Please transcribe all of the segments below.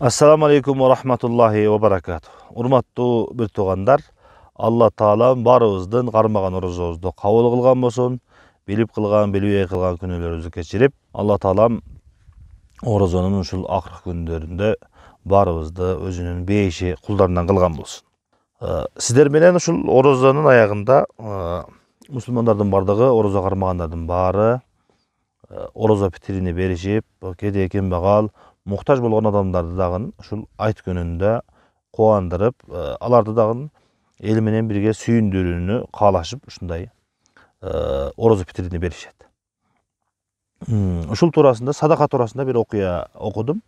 Assalamu alaikum wa rahmatullahi wa barakatuh. Urmattu bir tuğanlar, Allah Taala barыбыздын кармаган орозобузду кабыл кылган болсун, билип кылган, билбей кылган күнөөлөрүбүздү кечирип, Allah Taala орозонун ушул акыркы күндөрүндө барыбызды өзүнүн бейиши кулдарынан кылган болсун. Сиздер менен ушул орозонун аягында мусулмандардын бардыгы, орозо кармагандардын баары орозо питирини беришип, кедей кембагал, muhtaç болгон адамдарды дагы ушул айт күнүндө кубандырып, аларды дагы эл менен бирге сүйүндүрүүнү каалашып, ушундай орозо питирини беришет. Ушул туурасында, садака туурасында бир окуя окудум.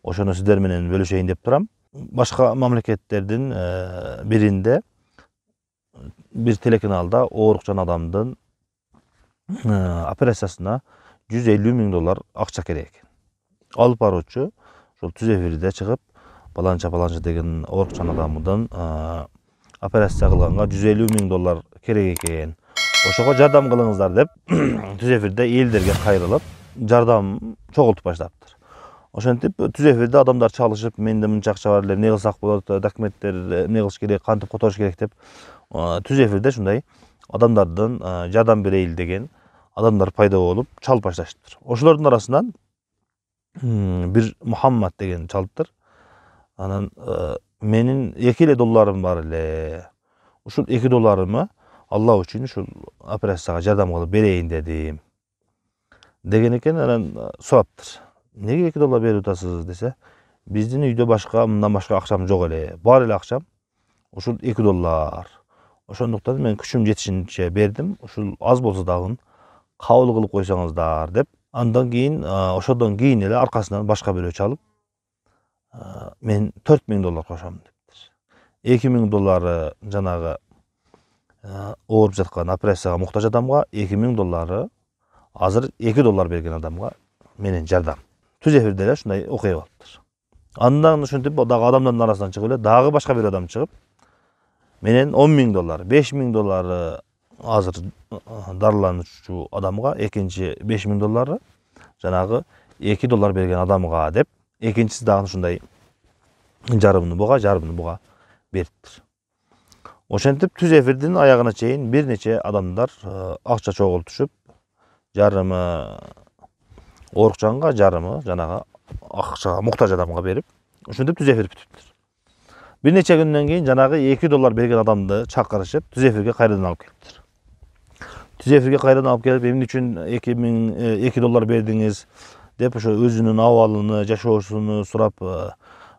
Ошону сиздер менен бөлүшөйүн деп турам. Башка мамлекеттердин биринде бир телеканалда оорукчан адамдын операциясына $150.000 акча керек экен. Алып баруучу ошол түз эфирде чыгып, баланча деген оорукчан адамдын операция кылганга $150.000 керек экен. Ошого жардам кылыңыздар деп түз эфирде элдерге кайрылып, жардам чогултуп баштаптыр. Ошентип түз эфирде адамдар чалышып, менде мынча акча бар эле, эмне кылсак болот, документтер эмне кылыш керек, кантип которуш керек деп түз эфирде ушундай адамдардын жардам берейин деген адамдар пайда болуп, чалып башташыптыр. Ошолордун арасынан bir Muhammed деген çalıptır. Anın menin $2 var ele. Uşul $2 Allah üçün uşul operasyaya jardam kılıp bereyin dedim. Degen eken anın soaptır. Nege $2 berip atasыз dese, bizdin үйдө başka, mından başka akşam jok ele. Bar ele akşam. Uşul $2. Oşonduktan men küçüm jetişinçe berdim. Uşul az bolsa dagın kabul kılıp koysaňızдар dep. Andan keyin, oşodan keyin ele arkasından başka biri çalıp, men $4.000 koşam deptir. $2.000 janağı ооруп жаткан операцияга muhtaç adamga, $2.000 azır $2 bergen adamga menen jardam. Түз эфирде эле ушундай окуя болуптур. Андан ушинтип дагы адамдардын арасынан чыгып эле дагы башка бир адам чыгып, менен $10.000, $5.000 азыр дарылануучу адамга, экинчи $5.000 жанагы $2 берген адамга деп, экинчиси дагы ушундай жарымын буга бериптир. Ошентип түз эфирдин аягына чейин бир нече адамдар акча чогултушуп, жарымы оорукчанга, жарымы жанагы акчага muhtaç адамга берип, ошентип түз эфир бүтүптүр. Бир нече күндөн кийин жанагы $2 берген адамды чакырышып, түз эфирге кайрадан алып келиптир. Түз эфирге кайрадан алып келип, эмне үчүн $2 бердиңиз деп ошо өзүнүн абалын, жашоосуну сурап,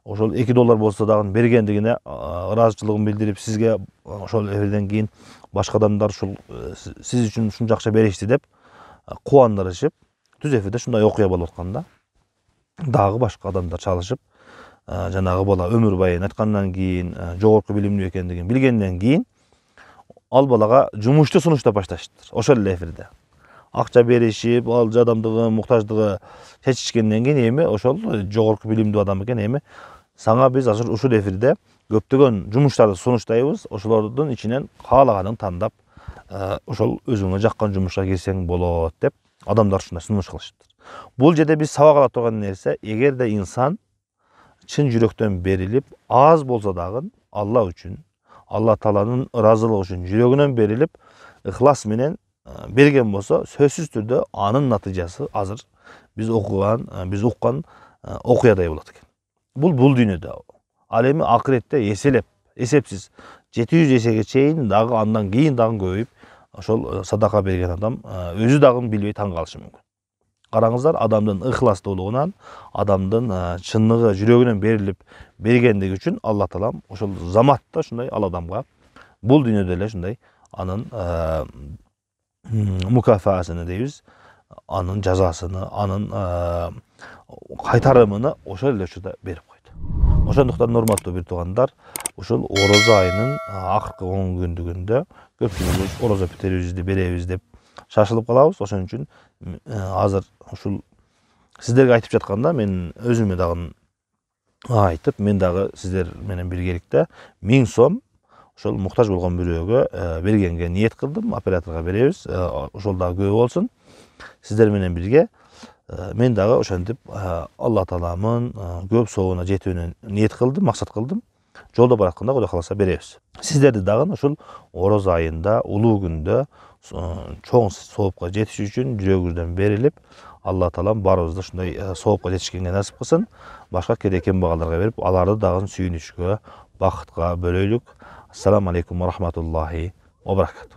ошол $2 болсо дагы бергендигине ыраазычылыгын билдирип, сизге ошол эфирден кийин башка адамдар ушул сиз үчүн ушунча акча беришти деп кубандырышып, түз эфирде ушундай окуя болуп атканда, дагы башка адамдар чалышып, жанагы бала өмүр байын айткандан кийин, жогорку билимдүү экендигин билгенден кийин, ал балага жумушту сунуштап башташыптыр. Ошол эле эфирде. Акча беришип, ал жардамдыгы, muhtaçдыгы чечишкенден кийин эми ошол жогорку билимдүү адам экен, эми сага биз азыр ушул эфирде көптөгөн жумуштарды сунуштайбыз, ошолордун ичинен каалаганын тандап, ошол өзүңө жаккан жумушка кирсең болот деп адамдар ушундай сунуш кылышыптыр. Бул жерде биз сабак ала турган нерсе, эгерде инсан чын жүрөктөн берилип, аз болсо дагы Алла үчүн, Алла Тааланын ыраазылыгы үчүн жүрөгүнөн берилип, ыхлас менен берген болсо, сөзсүз түрдө анын натыйжасы азыр биз окуган, биз уккан окуядай болот экен. Бул дүйнөдө. Ал эми акыретте эсепсиз 700 эсеге чейин дагы андан кийин дагы көбөйүп, ошол садака берген адам өзү дагы билбей таң калышы мүмкүн. Караңыздар, адамдын ыхластуулугунан, адамдын чынныгы жүрөгүнөн берилип бергендиги үчүн Алла Таала ошол заматта ушундай ал адамга бул дүйнөдө эле ушундай анын мукафаасыны дейбиз, анын жазасыны, анын кайтарымыны ошол эле учурда берип койду. Ошондуктан урматтуу бир туугандар, ушул орозо айынын акыркы 10 күндүгүндө көпчүлүгүбүз орозо питирибизди беребиз деп шашылып калабыз. Ошон үчүн азыр ушул сиздерге айтып жатканда мен өзүмө дагы айтып, мен дагы сиздер менен биргеликте 1000 сом ошол muhtaç болгон бирөөгө бергенге ниет кылдым. Операторго беребиз. Ошол дагы көп болсун. Сиздер менен бирге Men dagы ошентип Алла Тааламын көп соогуна жетүүнү ниет кылдым, максат кылдым. Жолдо баратканда Кудай кааласа беребиз. Сиздерди дагы ушул ороз айында, улуу күндө чоң соопко жетиш үчүн жүрөгүңүздөн берилип, Алла Таалам баарыбызды ушундай соопко жетишкенге насип кылсын. Башка кээде кембагалдарга берип, аларды дагы сүйүнүчкө, бакытка бөлөйлүк. Ассаламу алейкум ва рахматуллахи ва баракатух.